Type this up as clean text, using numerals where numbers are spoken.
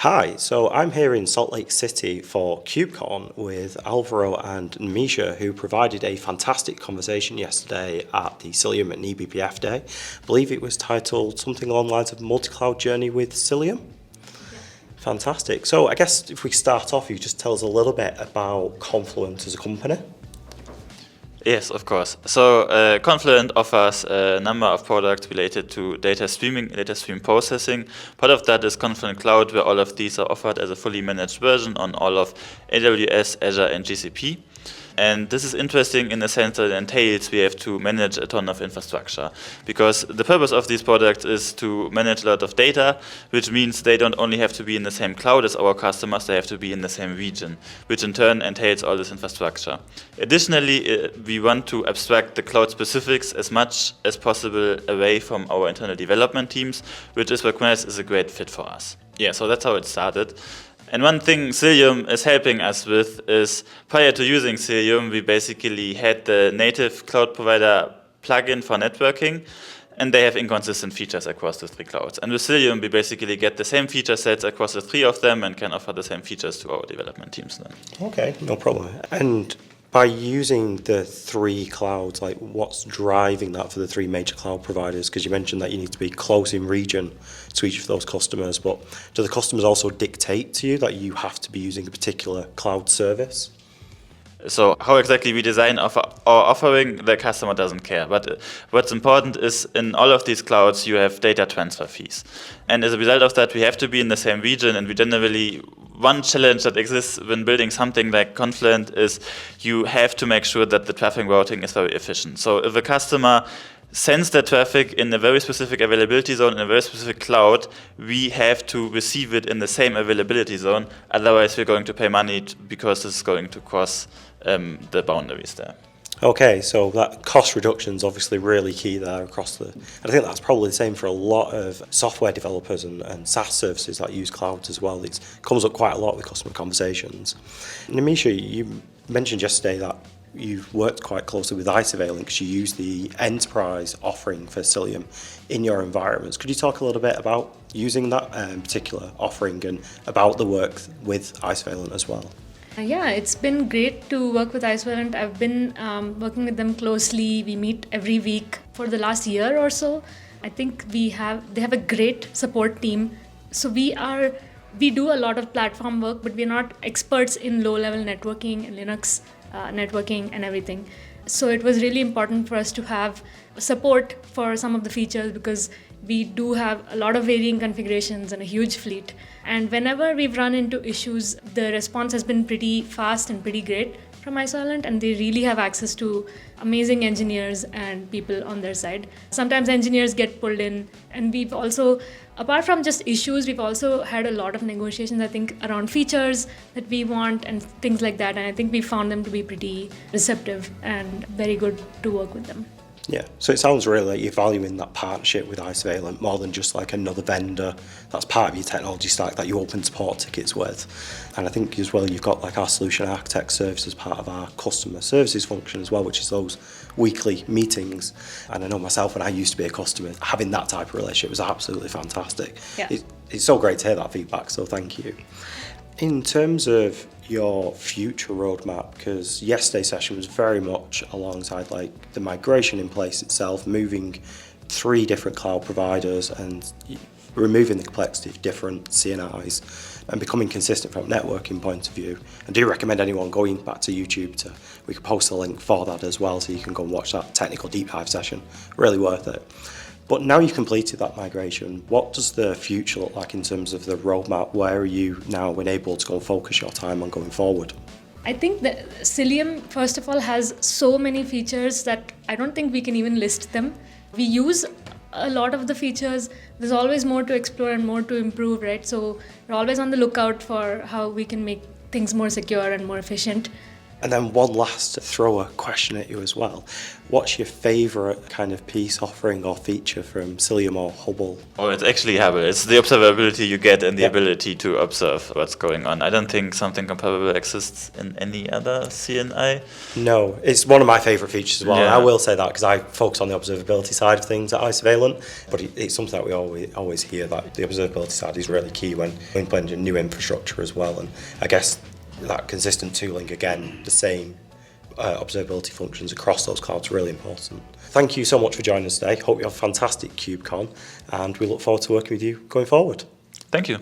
Hi, so I'm here in Salt Lake City for KubeCon with Alvaro and Nimisha, who provided a fantastic conversation yesterday at the Cilium and eBPF Day. I believe it was titled something along the lines of Multi-Cloud Journey with Cilium. Fantastic. So I guess if we start off, you just tell us a little bit about Confluent as a company. Yes, of course. So Confluent offers a number of products related to data streaming, data stream processing. Part of that is Confluent Cloud, where all of these are offered as a fully managed version on all of AWS, Azure, and GCP. And this is interesting in the sense that it entails we have to manage a ton of infrastructure, because the purpose of these products is to manage a lot of data, which means they don't only have to be in the same cloud as our customers, they have to be in the same region, which in turn entails all this infrastructure. Additionally, we want to abstract the cloud specifics as much as possible away from our internal development teams, which is where Kubernetes is a great fit for us. Yeah, so that's how it started. And one thing Cilium is helping us with is, prior to using Cilium, we basically had the native cloud provider plugin for networking, and they have inconsistent features across the three clouds. And with Cilium, we basically get the same feature sets across the three of them and can offer the same features to our development teams then. Okay, no problem. And by using the three clouds, like what's driving that for the three major cloud providers? Because you mentioned that you need to be close in region to each of those customers, but do the customers also dictate to you that you have to be using a particular cloud service? So how exactly we design our offering, the customer doesn't care. But what's important is in all of these clouds, you have data transfer fees. And as a result of that, we have to be in the same region. And we generally, one challenge that exists when building something like Confluent is you have to make sure that the traffic routing is very efficient. So if a customer sends the traffic in a very specific availability zone, in a very specific cloud, we have to receive it in the same availability zone. Otherwise, we're going to pay money because this is going to cross the boundaries there. Okay, so that cost reduction is obviously really key there across the... I think that's probably the same for a lot of software developers and SaaS services that use clouds as well. It comes up quite a lot with customer conversations. Nimisha, you mentioned yesterday that you've worked quite closely with Isovalent because you use the enterprise offering for Cilium in your environments. Could you talk a little bit about using that particular offering and about the work with Isovalent as well? Yeah, it's been great to work with Isovalent. I've been working with them closely. We meet every week for the last year or so. I think they have a great support team. So we do a lot of platform work, but we're not experts in low-level networking and Linux networking and everything. So it was really important for us to have support for some of the features because we do have a lot of varying configurations and a huge fleet. And whenever we've run into issues, the response has been pretty fast and pretty great from Isovalent, and they really have access to amazing engineers and people on their side. Sometimes engineers get pulled in, and we've also, apart from just issues, we've also had a lot of negotiations, I think, around features that we want and things like that. And I think we found them to be pretty receptive and very good to work with them. Yeah, so it sounds really like you're valuing that partnership with Isovalent more than just like another vendor that's part of your technology stack that you open support tickets with. And I think as well you've got like our solution architect service as part of our customer services function as well, which is those weekly meetings. And I know myself, when I used to be a customer, having that type of relationship was absolutely fantastic. Yeah. It's so great to hear that feedback, so thank you. In terms of your future roadmap, because yesterday's session was very much alongside like the migration in place itself, moving three different cloud providers and removing the complexity of different CNIs and becoming consistent from a networking point of view. I do recommend anyone going back to YouTube we can post a link for that as well so you can go and watch that technical deep dive session. Really worth it. But now you've completed that migration, what does the future look like in terms of the roadmap? Where are you now enabled to go and focus your time on going forward? I think that Cilium, first of all, has so many features that I don't think we can even list them. We use a lot of the features. There's always more to explore and more to improve, right? So we're always on the lookout for how we can make things more secure and more efficient. And then one last thrower question at you as well. What's your favourite kind of piece, offering or feature from Cilium or Hubble? Oh, it's actually Hubble. It's the observability you get and the Yep. ability to observe what's going on. I don't think something comparable exists in any other CNI. No, it's one of my favourite features as well. And Yeah. I will say that because I focus on the observability side of things at Isovalent, but it's something that we always hear, that the observability side is really key when implementing new infrastructure as well. And I guess that consistent tooling, again, the same observability functions across those clouds, really important. Thank you so much for joining us today. Hope you have a fantastic KubeCon, and we look forward to working with you going forward. Thank you.